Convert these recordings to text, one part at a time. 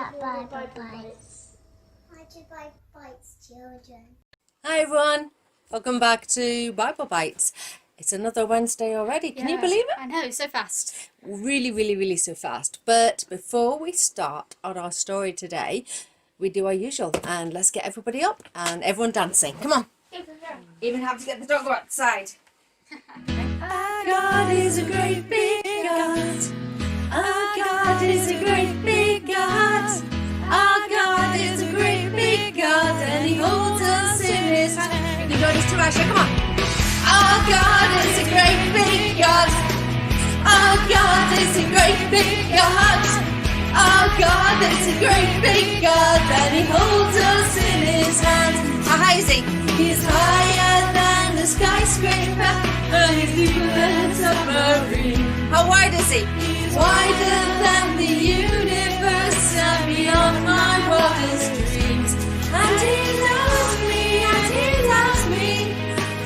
get Bible bites? Why'd you buy bites, children? Hi everyone, welcome back to Bible Bites. It's another Wednesday already. Can you believe it? I know, so fast. Really so fast. But before we start on our story today, we do our usual, and let's get everybody up and everyone dancing. Come on. Even have to get the dog outside. Our God is a great big God. Our God is a great big God. Our God is a great big God, and He holds us in His hand. You can join us too, Ashley. Come on. Our God is a great big God. Our God is a great big God. Our God is a great big God, and He holds us in His hand. How high is He? He's higher than the skyscraper, and He's deeper than a submarine. How wide is He? He's wider than the universe and beyond my wildest dreams. And He knows me, and He loves me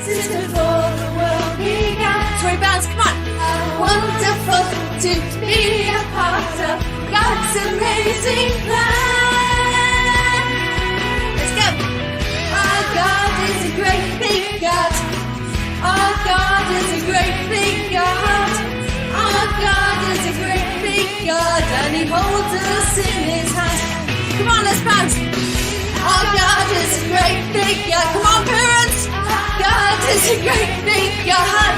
since before the world began. Three bands, come on. Wonderful to be a part of God's amazing plan. Let's go. Our God is a great big God. Our God is a great big God. Our God is a great big God, and He holds us in His hand. Come on, let's bounce. Our God is a great big God. Come on, parents. God is a great big God.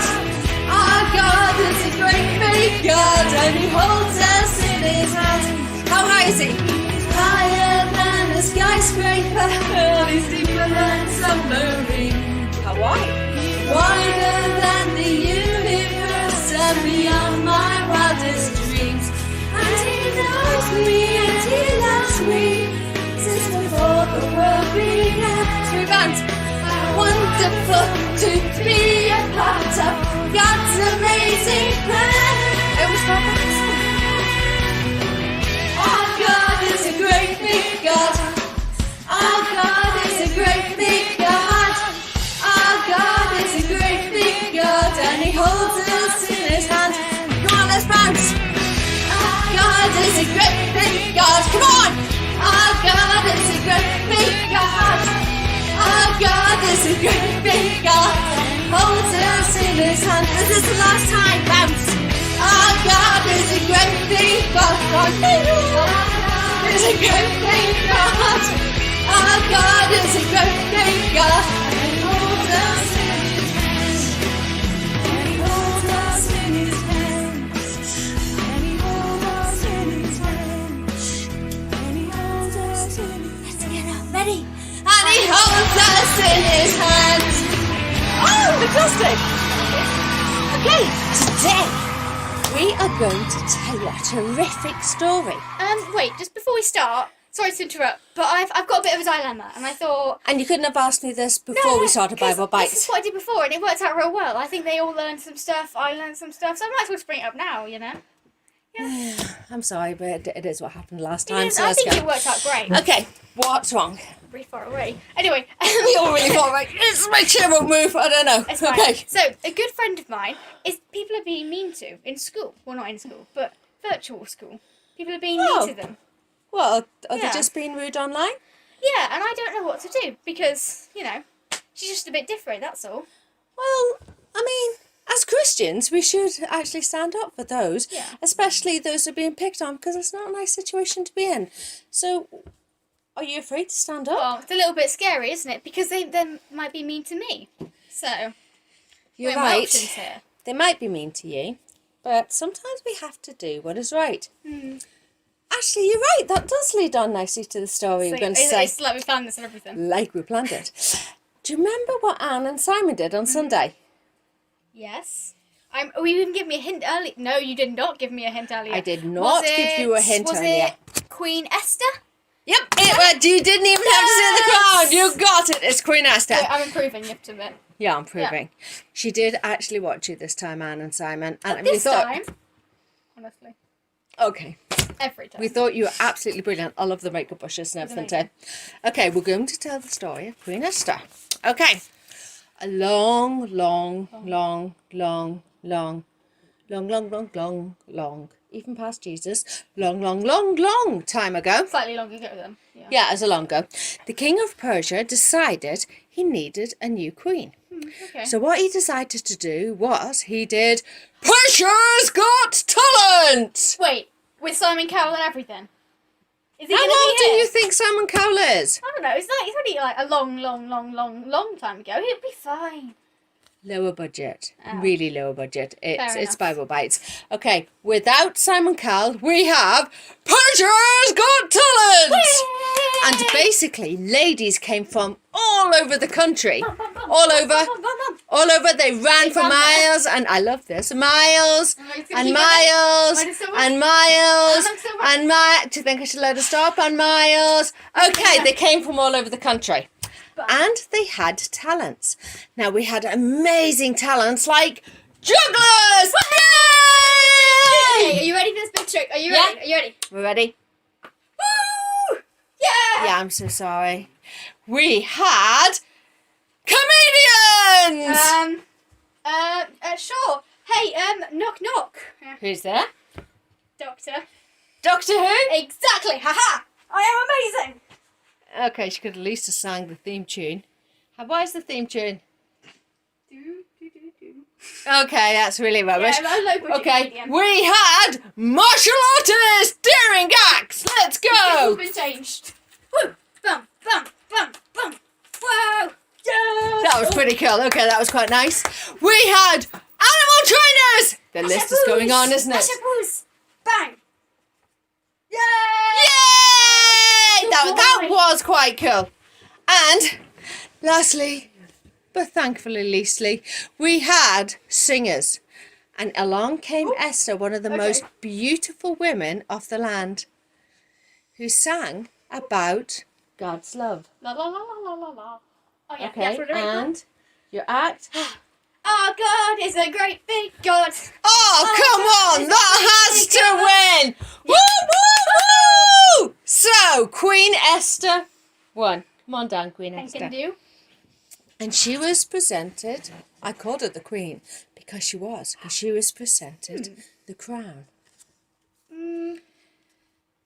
Our God is a great big God, and He holds us in His hand. How high is He? He's higher than a skyscraper, and He's deeper than a submarine. How wide? Wider than the universe and beyond my wildest dreams. And He knows me, and He loves me since before the world began. Three bands. Wonderful to be a part of God's amazing plan. It was my best. Our God is a great big God. Our God is a great big God. Our God is a great big God, and He holds us in His hand. Come on, let's bounce. Our God is a great big God. Come on. Our God is a great big God. Our God is a great big God, holds us in His hand. This is the last time, bounce. Our God is a great big God. Our God is a great big God. Our God is a great big God, and He holds us in His hands. And He holds us in His hands. And He holds us in His hands. And He holds us in His hands. Let's get up, ready? And He holds us in His hands. Oh, fantastic! Okay, today we are going to tell you a terrific story. Wait, just before we start, sorry to interrupt, but I've got a bit of a dilemma, and I thought... And you couldn't have asked me this before we started Bible Bites. This is what I did before, and it worked out real well. I think they all learned some stuff, I learned some stuff, so I might as well just bring it up now, you know? Yeah. I'm sorry, but it is what happened last time, so I let's think go. it worked out great. Okay, what's wrong? Pretty far away. Anyway. You're really far away. It's my chair won't move, I don't know. It's fine. Okay. So, a good friend of mine is people are being mean to in school. Well, not in school, but virtual school. People are being mean to them. Well, are they just being rude online? Yeah, and I don't know what to do because, you know, she's just a bit different, that's all. Well, I mean, as Christians, we should actually stand up for those, especially those who are being picked on, because it's not a nice situation to be in. So, are you afraid to stand up? Well, it's a little bit scary, isn't it? Because they might be mean to me. So, You're my right. options here. They might be mean to you, but sometimes we have to do what is right. Actually, you're right. That does lead on nicely to the story we're going to say. It's like we planned this and everything. Like we planned it. Do you remember what Anne and Simon did on Sunday? Yes. Oh, you didn't give me a hint earlier. No, you did not give me a hint earlier. I did not give you a hint earlier. Was it Queen Esther? Yep, you didn't even have to say the crown. You got it. It's Queen Esther. Wait, I'm improving, you have to admit. Yeah, I'm proving. She did actually watch you this time, Anne and Simon. And This time, honestly. Okay. Every time. We thought you were absolutely brilliant. I love the makeup brushes and everything too. Okay, we're going to tell the story of Queen Esther. Okay. A long even past Jesus, long, long, long, long time ago. Slightly longer ago then. Yeah. Yeah, as a long ago. The king of Persia decided he needed a new queen. Okay. So what he decided to do was he did Persia's Got Talent. Wait, with Simon Cowell and everything. Is he How gonna old be do here? you think Simon Cowell is? I don't know. It's only like a long time ago. He'll be fine. Lower budget, Oh. really lower budget. It's Fair enough. Bible Bites. Okay, without Simon Cowell, we have Persia's Got Talent. And basically, ladies came from all over the country, all over. They ran for ran there. miles, and I love this, miles it's gonna and keep miles running. Why does so much? and miles Why does so much? and miles. Do you think I should let her stop? And miles. Okay, they came from all over the country. And they had talents. Now, we had amazing talents like jugglers! Okay, Yay! are you ready for this big trick? Are you Yeah. ready? Are you ready? We're ready? Woo! Yeah! Yeah, I'm so sorry. We had comedians! Sure. Hey, knock knock. Who's there? Doctor. Doctor Who? Exactly, haha! I am amazing! Okay, she could at least have sang the theme tune. What is the theme tune? Do, do, do, do. Okay, that's really rubbish. Yeah, I'm a low budget Okay, comedian. we had martial artist daring acts. Let's It's go. all been changed. Woo! Bum, bum, bum, bum. Whoa! Yeah! That was pretty cool. Okay, that was quite nice. We had animal trainers. The list is going on, isn't it? Ashaboos! Bang! Yay! Yay! That Good was quite cool. And lastly, but thankfully leastly, we had singers. And along came Esther, one of the most beautiful women of the land, who sang about God's love. La la la la la la la. Oh yeah, Okay, that's what it is. and your act. Our God is a great big God. Oh, come on, that has to win. Woo, woo, woo! So, Queen Esther won. Come on down, Queen I Esther. can do. And she was presented, I called her the Queen because she was presented the crown.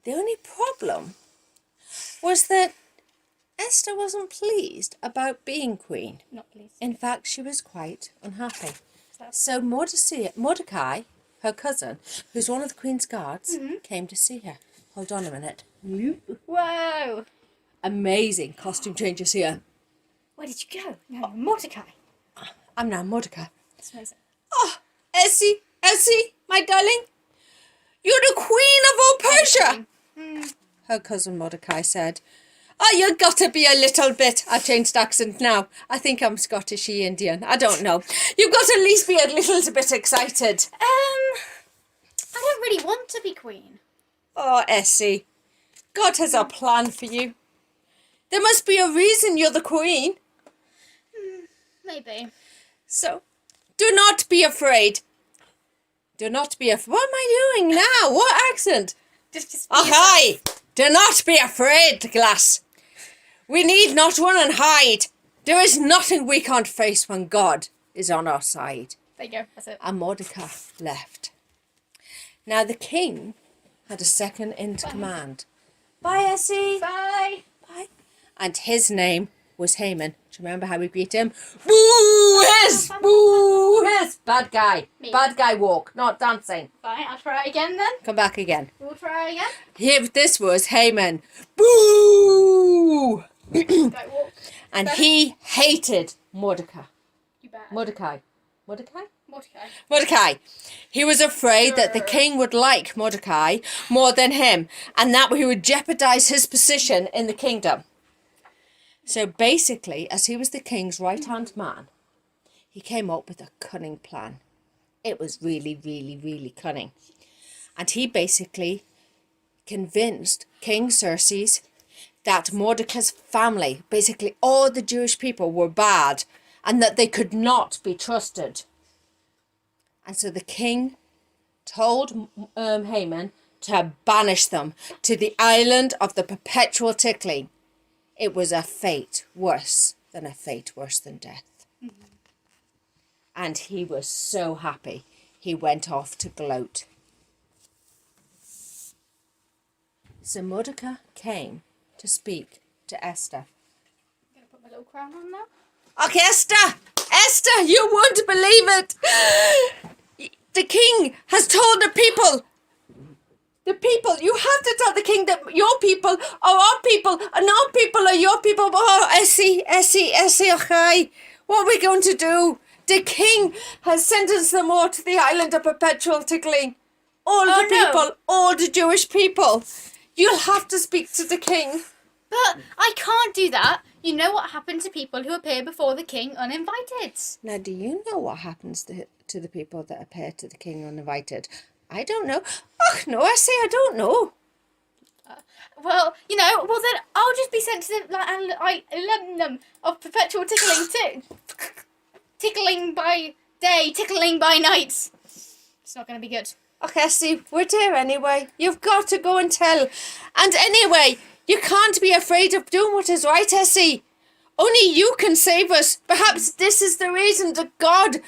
The only problem was that Esther wasn't pleased about being queen. Not please. In fact, she was quite unhappy. So Mordecai, her cousin, who's one of the Queen's guards, came to see her. Hold on a minute. Whoa! Amazing costume changes here. Where did you go? No, Mordecai. I'm now Mordecai. That's amazing. Oh, Essie, my darling, you're the Queen of all Persia. Her cousin Mordecai said, oh, you've got to be a little bit, I've changed accent now. I think I'm Scottish-y Indian. I don't know. You've got to at least be a little bit excited. I don't really want to be queen. Oh, Essie, God has a plan for you. There must be a reason you're the Queen. Maybe. So, do not be afraid. Do not be afraid. What am I doing now? What accent? Just Oh, hi! Do not be afraid, Glass. We need not run and hide. There is nothing we can't face when God is on our side. There you go. That's it. And Mordecai left. Now the king had a second in command. Bye, Essie. Bye. Bye. And his name was Haman. Do you remember how we greet him? Boo hiss! Boo hiss! Bad guy. Me. Bad guy walk, not dancing. Fine. I'll try it again then. Come back again. We'll try it again. Here, this was Haman. Boo! Go walk. And he hated Mordecai. You bet. Mordecai. Mordecai. He was afraid that the king would like Mordecai more than him, and that he would jeopardize his position in the kingdom. So basically, as he was the king's right-hand man, he came up with a cunning plan. It was really, really, really cunning. And he basically convinced King Xerxes that Mordecai's family, basically all the Jewish people, were bad and that they could not be trusted. And so the king told Haman to banish them to the island of the perpetual tickling. It was a fate worse than death. And he was so happy. He went off to gloat. So Mordecai came to speak to Esther. I'm going to put my little crown on now. Okay, Esther! Esther, you won't believe it! The king has told the people, you have to tell the king that your people are our people and our people are your people. Oh, Essie, okay. What are we going to do? The king has sentenced them all to the island of perpetual tickling. All the people, all the Jewish people. You'll have to speak to the king. But I can't do that. You know what happened to people who appear before the king uninvited. Now, do you know what happens to the people that appear to the king uninvited? I don't know. Oh, no, I don't know. Well, then I'll just be sent to the island of perpetual tickling too. Tickling by day, tickling by night. It's not going to be good. Okay, see, we're there anyway. You've got to go and tell. And anyway, you can't be afraid of doing what is right, Essie. Only you can save us. Perhaps this is the reason that God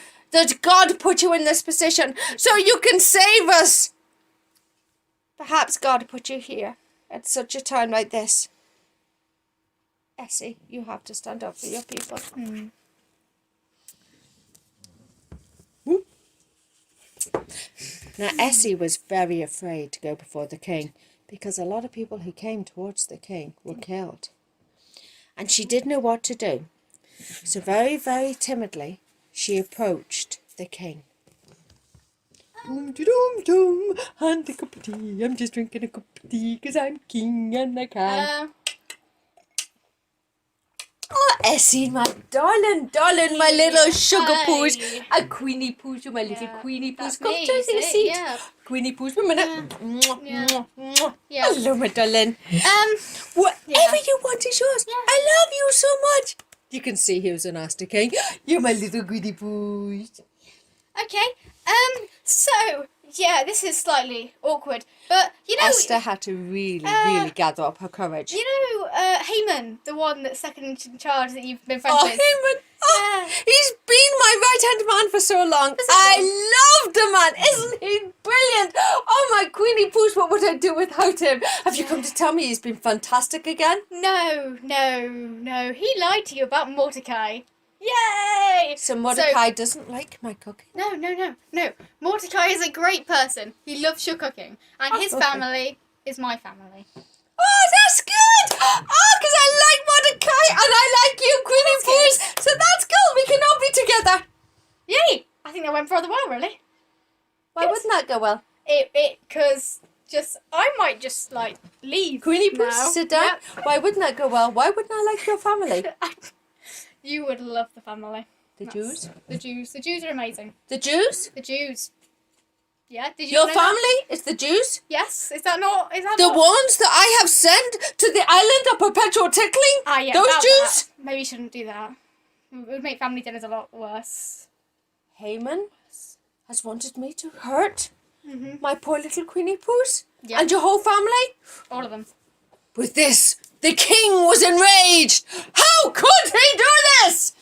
put you in this position, so you can save us. Perhaps God put you here at such a time like this. Essie, you have to stand up for your people. Now, Essie was very afraid to go before the king because a lot of people who came towards the king were killed. And she didn't know what to do. So very, very timidly, she approached the king. And a cup of tea. I'm just drinking a cup of tea because I'm king and I can. Oh, Essie, my darling, my little sugar poos. A Queenie poos, my little Queenie poos. Come to the seat. Yeah. Queenie poos, one minute. Yeah. Hello, my darling. Whatever you want is yours. Yeah. I love you so much. You can see he was an Esther king. You're my little Queenie poos. Okay. So, yeah, this is slightly awkward, but Esther had to really gather up her courage. You know, Haman, the one that's second in charge that you've been friends with. Haman! Oh, he's been my right-hand man for so long. I love the man. Isn't he brilliant? Oh, my Queenie Poos, what would I do without him? Have you come to tell me he's been fantastic again? No. He lied to you about Mordecai. Yay! So Mordecai doesn't like my cooking? No. Mordecai is a great person. He loves your cooking. And his family is my family. Oh, that's good! Oh, because I like Mordecai and I like you, Queenie Poos. So that's cool. We can all be together. Yay! I think that went rather well, really. Why wouldn't that go well? Because I might just, leave. Queenie Poos, sit down. Yep. Why wouldn't that go well? Why wouldn't I like your family? You would love the family. Jews? The Jews. The Jews are amazing. The Jews? The Jews. Yeah, did you Your know family that? is the Jews? Yes. Is that not the ones that I have sent to the island of perpetual tickling? Yeah, those Jews? Maybe you shouldn't do that. It would make family dinners a lot worse. Haman has wanted me to hurt my poor little Queenie Poos and your whole family? All of them. With this, the king was enraged. How could he do this?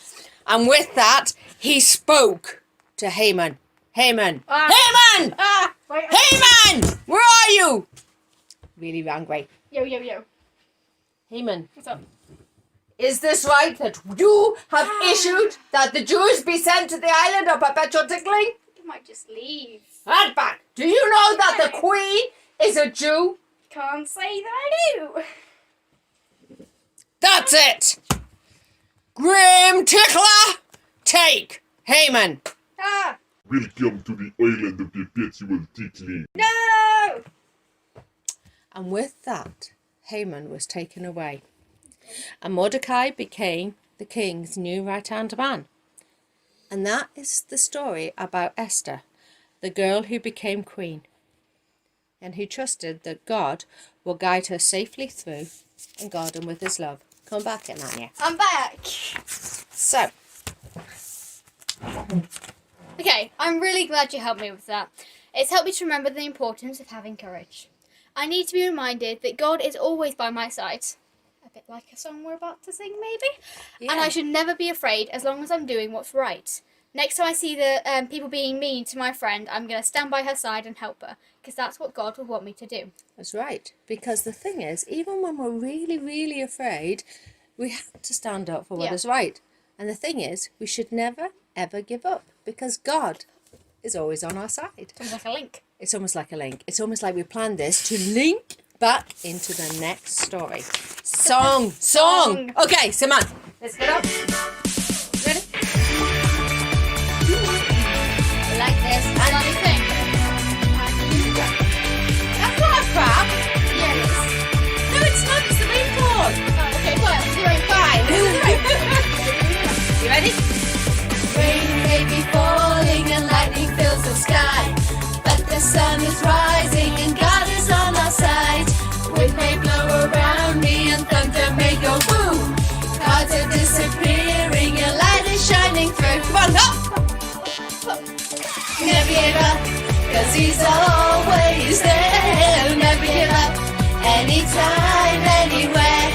And with that, he spoke to Haman. Haman! Haman! Haman! Where are you? Really angry. Yo. Haman. What's up? Is this right that you have issued that the Jews be sent to the island of perpetual tickling? You might just leave. Hand back. Do you know that the queen is a Jew? Can't say that I do. That's it. Grim Tickler, take Haman. Welcome to the island of perpetual tickling. No! And with that, Haman was taken away. And Mordecai became the king's new right-hand man. And that is the story about Esther, the girl who became queen, and who trusted that God will guide her safely through and guard her with his love. Come back in, Anya. I'm back. So. Okay, I'm really glad you helped me with that. It's helped me to remember the importance of having courage. I need to be reminded that God is always by my side. A bit like a song we're about to sing, maybe? Yeah. And I should never be afraid as long as I'm doing what's right. next time I see the people being mean to my friend, I'm going to stand by her side and help her, because that's what God would want me to do. That's right. Because the thing is, even when we're really, really afraid, we have to stand up for what Yeah. is right. And the thing is, we should never, ever give up, because God is always on our side. It's almost like a link. It's almost like a link. It's almost like we planned this to link back into the next story. Song. Okay, so man, let's get up. Ready? Like this. What do you think? That's not a crab. Yes. No, it's not. It's the rainbow. Oh, okay, well, 0.5. You ready? Rain may be falling and lightning fills the sky, but the sun is rising and God is on our side. Wind may blow around me and thunder may go boom. Clouds are disappearing and light is shining through. Come on, up! Never give up, 'cause he's always there. Never give up, anytime, anywhere.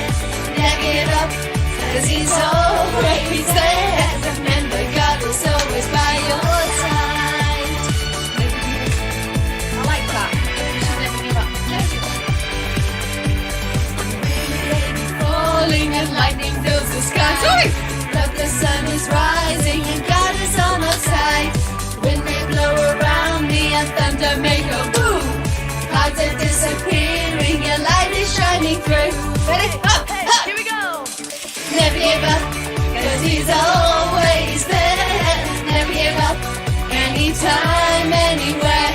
Never give up, 'cause he's always there. Remember, God is always by your side. I like that. You should never give up. Never give up. Rain falling and lightning fills the sky. Sorry! But the sun is rising and God is on our side. Wind may blow around me and thunder may go boom. Clouds are disappearing and light is shining through. Ready? Up, up! Here we go. Never give up, 'cause he's always there. Never give up, anytime, anywhere.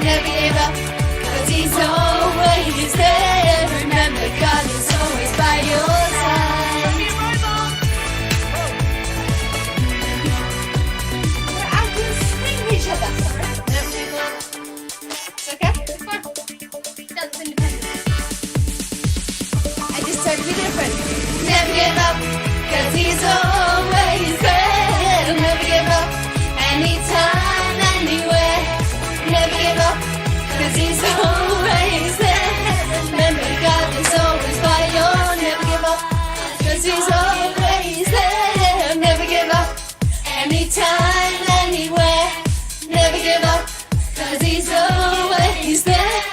Never give up, 'cause he's always there. Remember, God is always by your side. We're out to sing each other. Never give up. It's okay? It's fine. That's independent. I just tried to be different. Never give up, 'cause he's always there. Never give up, anytime, anywhere. Never give up, 'cause he's always there. Remember, God is always by your. Never give up, 'cause he's always there. Never give up, anytime, anywhere. Never give up, 'cause he's always there.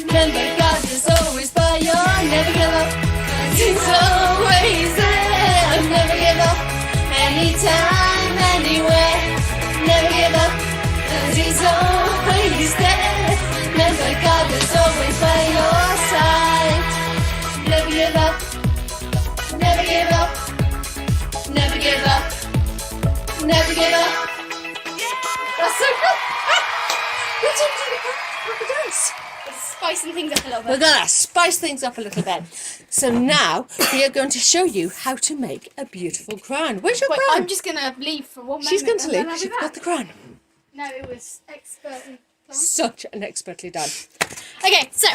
Remember, God is always by your. Never give up, 'cause he's always there. Never give up, anytime, anywhere. Never give up, 'cause he's always there. Remember, God is always by your side. Never give up, never give up, never give up, never give up. That's so good. We did the dance. Spicing things up a little We're bit. going to spice things up a little bit. So now we are going to show you how to make a beautiful crown. Where's your Wait, crown? I'm just going to leave for 1 moment. She's going to and then leave. I'll be She's back. got the crown. No, it was expertly planned. Such an expertly done. Okay, so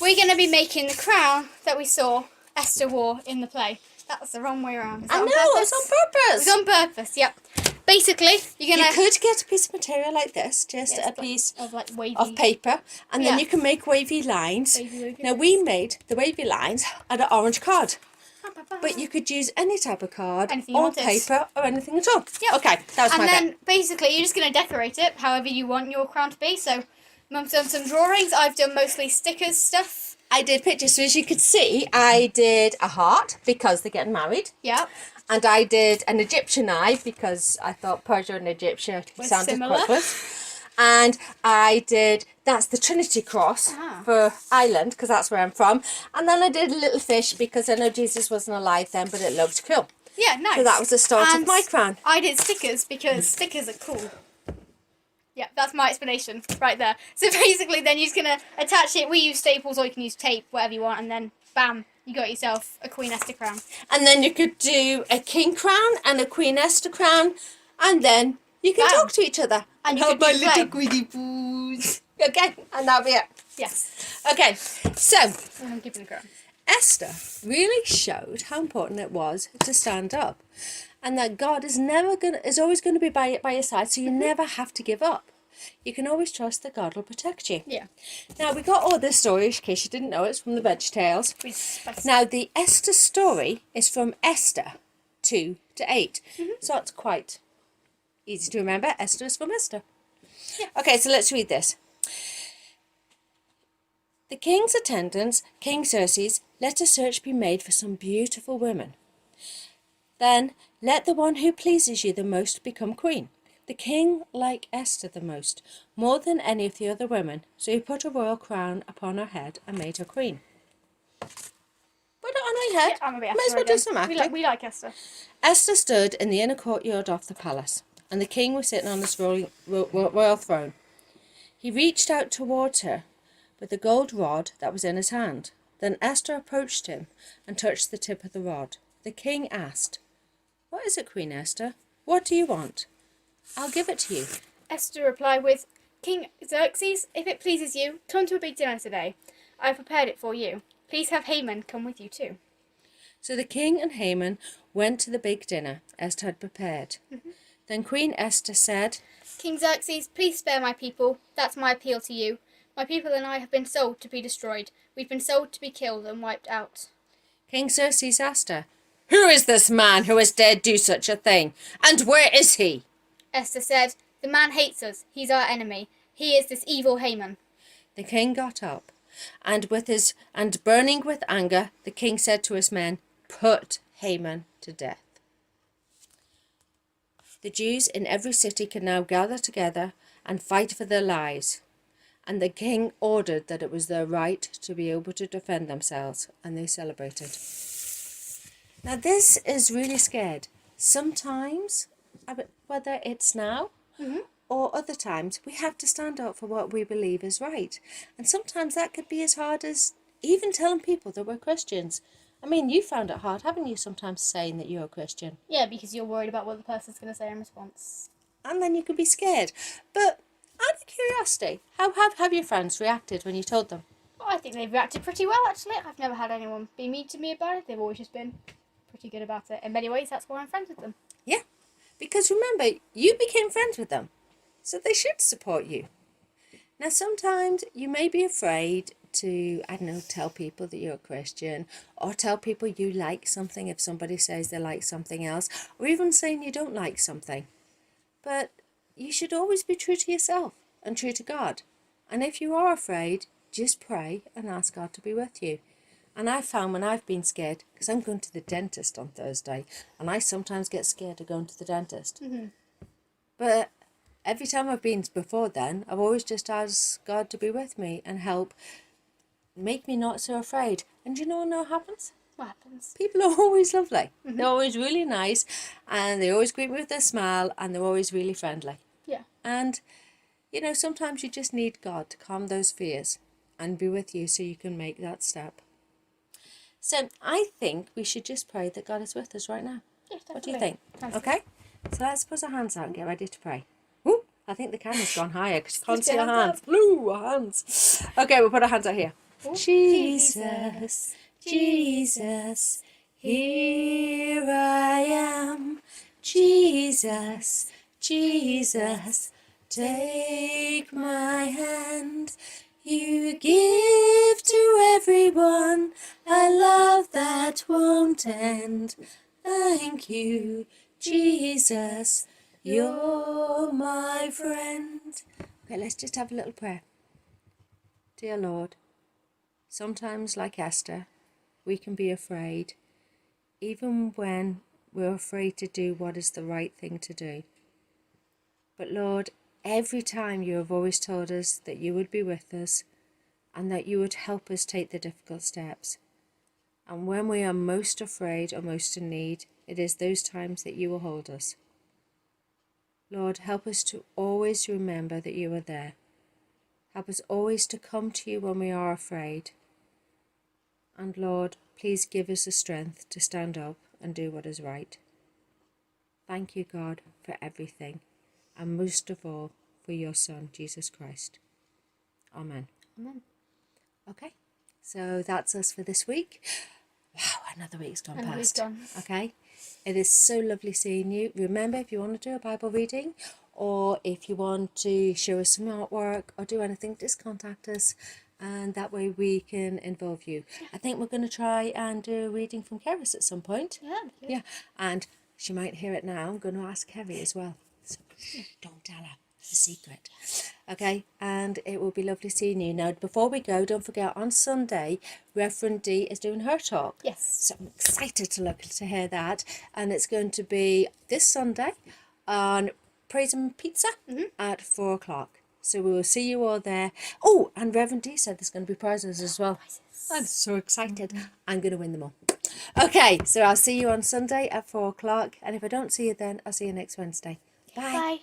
we're going to be making the crown that we saw Esther wore in the play. That was the wrong way around. Is that I on know, purpose? it's on purpose. It was on purpose, yep. Basically, you're You going to... could get a piece of material like this, just a piece of like wavy... of paper, and then Yeah. you can make wavy lines. Wavy Now we made the wavy lines out of orange card, but you could use any type of card Anything you or wanted. paper or anything at all. Yep. Okay, that was And my then bit. basically you're just going to decorate it however you want your crown to be. So Mum's done some drawings. I've done mostly stickers stuff. I did pictures, so as you could see, I did a heart because they're getting married. Yeah. And I did an Egyptian eye because I thought Persia and Egyptia Was sounded similar. quite close. And I did, that's the Trinity Cross Ah. for Ireland because that's where I'm from. And then I did a little fish because I know Jesus wasn't alive then, but it looked cool. Yeah, nice. So that was the start And of my crown. I did stickers because stickers are cool. Yeah, that's my explanation right there. So basically then you're just going to attach it. We use staples or you can use tape, whatever you want. And then bam, you got yourself a Queen Esther crown. And then you could do a king crown and a Queen Esther crown. And then you can Bam. talk to each other. And you Have could my do little play. Queenie boos. Okay, and that'll be it. Yes. Okay, so I'm keeping the crown. Esther really showed how important it was to stand up, and that God is always going to be by your side, so you never have to give up. You can always trust that God will protect you. Yeah. Now we got all this story, in case you didn't know, it's from the VeggieTales. We spice Now the Esther story is from Esther 2 to 8, so it's quite Easy to remember. Esther is from Esther. Okay, so let's read this. The king's attendants, King Xerxes, let a search be made for some beautiful women. Then let the one who pleases you the most become queen. The king liked Esther the most, more than any of the other women, so he put a royal crown upon her head and made her queen. Put it on her head. Yeah, I'm a bit Might as Esther well again. do some acting. We like Esther. Esther stood in the inner courtyard of the palace, and the king was sitting on his royal throne. He reached out towards her with the gold rod that was in his hand. Then Esther approached him and touched the tip of the rod. The king asked, "What is it, Queen Esther? What do you want? I'll give it to you." Esther replied with, King Xerxes, if it pleases you, come to a big dinner today. I have prepared it for you. Please have Haman come with you too. So the king and Haman went to the big dinner Esther had prepared. Then Queen Esther said, King Xerxes, please spare my people. That's my appeal to you. My people and I have been sold to be destroyed. We've been sold to be killed and wiped out. King Xerxes asked her, "Who is this man who has dared do such a thing? And where is he?" Esther said, the man hates us. He's our enemy. He is this evil Haman. The king got up, and burning with anger, the king said to his men, "Put Haman to death." The Jews in every city can now gather together and fight for their lives. And the king ordered that it was their right to be able to defend themselves, and they celebrated. Now this is really scared. Sometimes, whether it's now or other times, we have to stand up for what we believe is right. And sometimes that could be as hard as even telling people that we're Christians. I mean, you found it hard, haven't you, sometimes saying that you're a Christian? Yeah, because you're worried about what the person's going to say in response. And then you can be scared. But out of curiosity, how have your friends reacted when you told them? Well, I think they've reacted pretty well, actually. I've never had anyone be mean to me about it. They've always just been pretty good about it. In many ways, that's why I'm friends with them. Yeah, because remember, you became friends with them, so they should support you. Now, sometimes you may be afraid to, I don't know, tell people that you're a Christian, or tell people you like something if somebody says they like something else, or even saying you don't like something. But you should always be true to yourself and true to God. And if you are afraid, just pray and ask God to be with you. And I found when I've been scared, because I'm going to the dentist on Thursday, and I sometimes get scared of going to the dentist. But every time I've been before then, I've always just asked God to be with me and help make me not so afraid. And you know what happens? What happens? People are always lovely. They're always really nice, and they always greet me with a smile, and they're always really friendly. Yeah. And, you know, sometimes you just need God to calm those fears and be with you so you can make that step. So I think we should just pray that God is with us right now. Yeah, What do you definitely. think? Sounds Okay? So let's put our hands out and get ready to pray. Ooh, I think the camera's gone higher because you can't Just see get our hands hands. Blue, our hands. Okay, we'll put our hands out here. Ooh. Jesus, Jesus, here I am. Jesus, Jesus, take my hand. You give to everyone a love that won't end. Thank you, Jesus, you're my friend. Okay, let's just have a little prayer. Dear Lord, sometimes like Esther, we can be afraid, even when we're afraid to do what is the right thing to do. But Lord, every time you have always told us that you would be with us and that you would help us take the difficult steps. And when we are most afraid or most in need, it is those times that you will hold us. Lord, help us to always remember that you are there. Help us always to come to you when we are afraid. And Lord, please give us the strength to stand up and do what is right. Thank you, God, for everything, and most of all, for your Son, Jesus Christ. Amen. Amen. Okay, so that's us for this week. Wow, another week's gone Another week's past. gone. Okay, it is so lovely seeing you. Remember, if you want to do a Bible reading, or if you want to show us some artwork or do anything, just contact us, and that way we can involve you. I think we're going to try and do a reading from Keris at some point. Yeah. Yeah, and she might hear it now. I'm going to ask Kerry as well. So don't tell her. It's a secret. Okay, and it will be lovely seeing you. Now, before we go, don't forget on Sunday, Reverend Dee is doing her talk. Yes. So I'm excited to hear that. And it's going to be this Sunday on Praise and Pizza at 4 o'clock. So we will see you all there. Oh, and Reverend Dee said there's going to be prizes as well. I'm so excited. I'm going to win them all. Okay, so I'll see you on Sunday at 4 o'clock. And if I don't see you then, I'll see you next Wednesday. Bye. Bye.